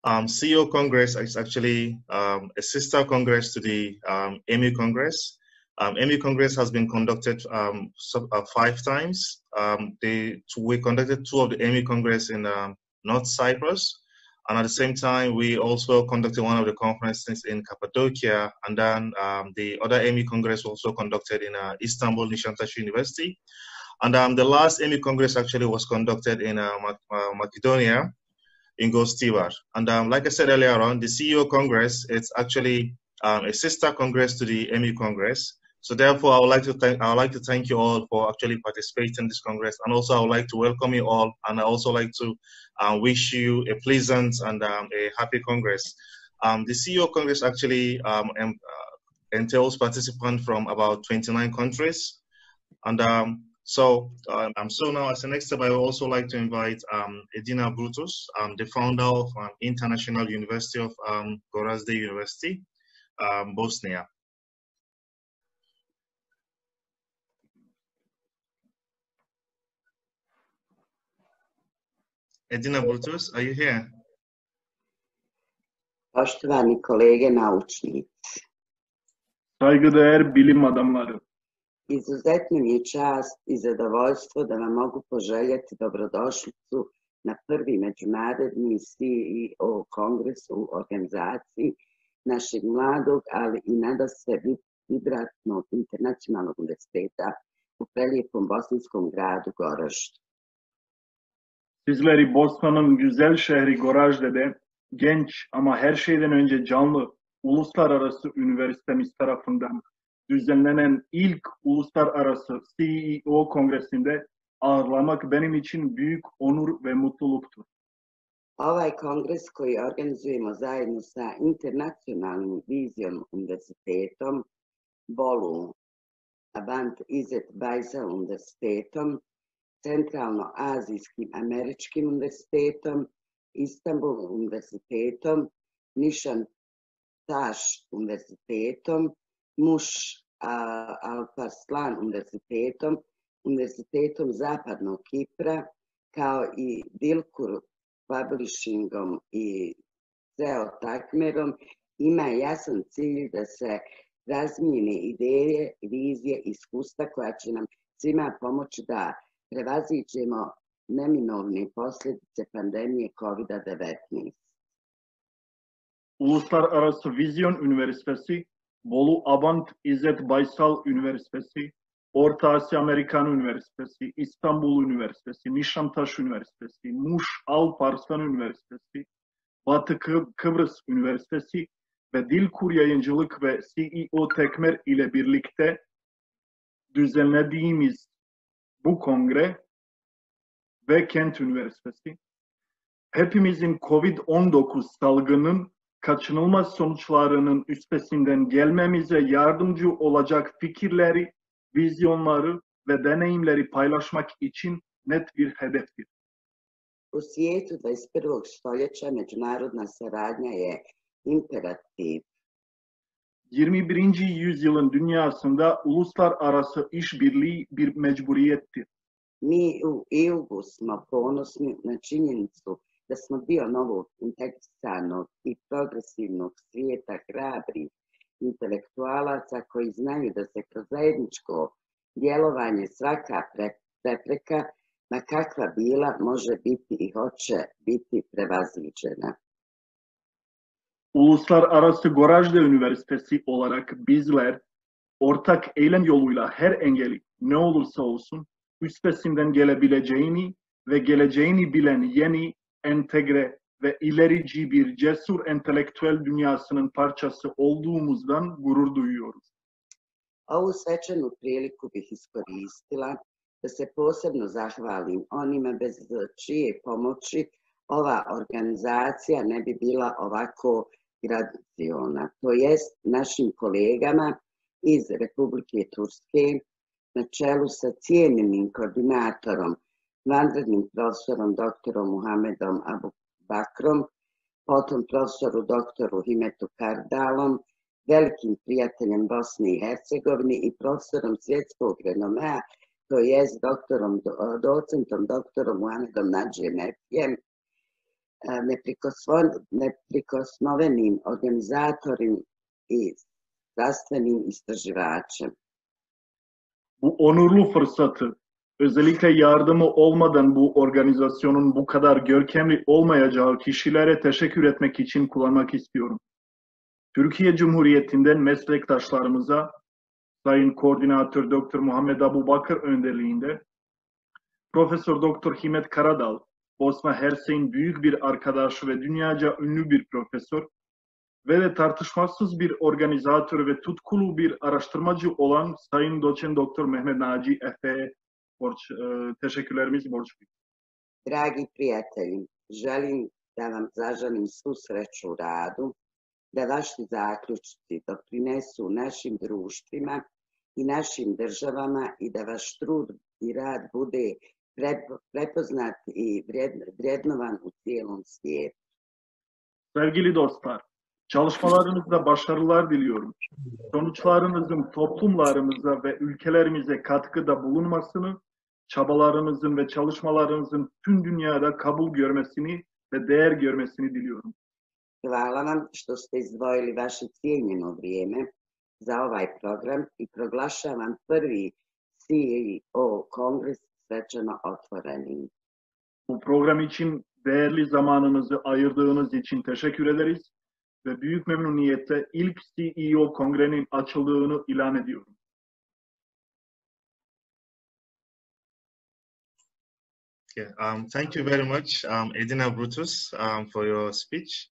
CEO Congress is actually a sister congress to the EMU Congress. EMU Congress has been conducted 5 times. We conducted 2 of the EMU Congress in North Cyprus. And at the same time, we also conducted one of the conferences in Cappadocia. And then the other EMU Congress also conducted in Istanbul, Nişantaşı University. And the last EMU Congress actually was conducted in Macedonia, in Gostivar. And like I said earlier on, the CEO Congress, it's actually a sister Congress to the EMU Congress. So therefore, I would like to thank you all for actually participating in this Congress. And also I would like to welcome you all. And I also like to wish you a pleasant and a happy Congress. The CEO Congress actually entails participants from about 29 countries. And so now as the next step, I would also like to invite Edina Brutus, the founder of International University of Gorazde University, Bosnia. Edina Brutus, are you here? Poštovani kolege naučnici. Saygıdeğer bilim adamları. Izuzetno mi je čast i zadovoljstvo da vam mogu poželjeti dobrodošlicu na prvi međunarodni CEO kongres u organizaciji našeg mladog, ali i nadasve vibratnog internacionalnog univerziteta u prelijepom bosanskom gradu Goraždu. Sizleri Bosna'nın güzel şehri Gorazde'de genç ama her şeyden önce canlı uluslararası üniversitemiz tarafından düzenlenen ilk uluslararası CEO kongresinde ağırlamak benim için büyük onur ve mutluluktur. Ovaj kongres koji organizujemo zajedno sa Internacionalnim Vizijom univerzitetom, Bolu, Abant Izet Baysal univerzitetom, Centralno-Azijskim američkim univerzitetom, Istanbul univerzitetom, Nişantaş univerzitetom, Muš Alparslan univerzitetom, Univerzitetom Zapadnog Kipra, kao i Dilkur Publishingom i CEO Takmerom ima jasan cilj da se razmijene ideje, vizije, iskustva koja će nam svima pomoći da prevaziđemo neminovne posljedice pandemije COVID-19. Uluslararası Vizyon Üniversitesi, Bolu Abant İzzet Baysal Üniversitesi, Orta Asya Amerikan Üniversitesi, İstanbul Üniversitesi, Nişantaş Üniversitesi, Muş Alparslan Üniversitesi, Batı Kıbrıs Üniversitesi ve Dilkur Yayıncılık ve CEO Tekmer ile birlikte düzenlediğimiz bu kongre ve Kent Üniversitesi, hepimizin COVID-19 salgının kaçınılmaz sonuçlarının üstesinden gelmemize yardımcı olacak fikirleri, vizyonları ve deneyimleri paylaşmak için net bir hedeftir. U svijetu 21. stoljeća međunarodna saradnja je imperativ. 21. yüzyılın dünyasında uluslararası işbirliği bir mecburiyettir. Mi u EU smo ponosni na činjenicu da smo dio novog integrisanog i progresivnog svijeta hrabrih intelektualaca koji znaju da se kroz zajedničko djelovanje svaka prepreka, ma kakva bila, može biti i hoće biti prevaziđena. Uluslararası Gorazde Üniversitesi olarak bizler ortak eylem yoluyla her engeli ne olursa olsun üstesinden gelebileceğini ve geleceğini bilen yeni, entegre ve ilerici bir cesur entelektüel dünyasının parçası olduğumuzdan gurur duyuyoruz. Ovu svečanu priliku bih iskoristila da se posebno zahvalim onima bez čije pomoći ova organizacija ne bi bila ovako graciona, to jest našim kolegama iz Republike Turske na čelu sa cijenjenim koordinatorom, vanrednim profesorom doktorom Muhamedom Abu Bakrom, potom profesoru doktoru Himetu Kardalom, velikim prijateljem Bosne i Hercegovine i profesorom svjetskog renomea, to jest docentom doktorom Muhamedom Nadžijem Efijem, neprikosnovenim organizatorim i zdravstvenim istraživačem. Bu onurlu fırsatı, özellikle yardımı olmadan bu organizasyonun bu kadar görkemli olmayacağı kişilere teşekkür etmek için kullanmak istiyorum. Türkiye Cumhuriyeti'nden meslektaşlarımıza Sayın Koordinatör Dr. Muhammed Abu Bakır önderliğinde Profesör Dr. Himmet Karadal, Bosna Hersey'in büyük bir arkadaşı ve dünyaca ünlü bir profesör ve de tartışmasız bir organizatör ve tutkulu bir araştırmacı olan Sayın Doçent Dr. Mehmet Naci Efe'ye teşekkürlerimizi borçluyuz. Dragi prijatelji, želim da vam zaželim svu sreću u radu, da vaši zaključci doprinesu našim društvima i našim državama i da vaš trud i rad bude prepoznat i vrednovan u cijelom svijetu. Sevgili dostlar, çalışmalarınızda başarılar diliyorum. Sonuçlarınızın toplumlarımıza ve ülkelerimize katkıda bulunmasını, çabalarınızın ve çalışmalarınızın tüm dünyada kabul görmesini ve değer görmesini diliyorum. Hvala vam što ste izdvojili vaše cijenjeno vrijeme za ovaj program i proglašavam prvi CEO kongres svečano otvorenim. Bu program için değerli zamanınızı ayırdığınız için teşekkür ederiz ve büyük memnuniyetle ilk CEO kongrenin açıldığını ilan ediyorum. Yeah, thank you very much, Edina Brutus, for your speech.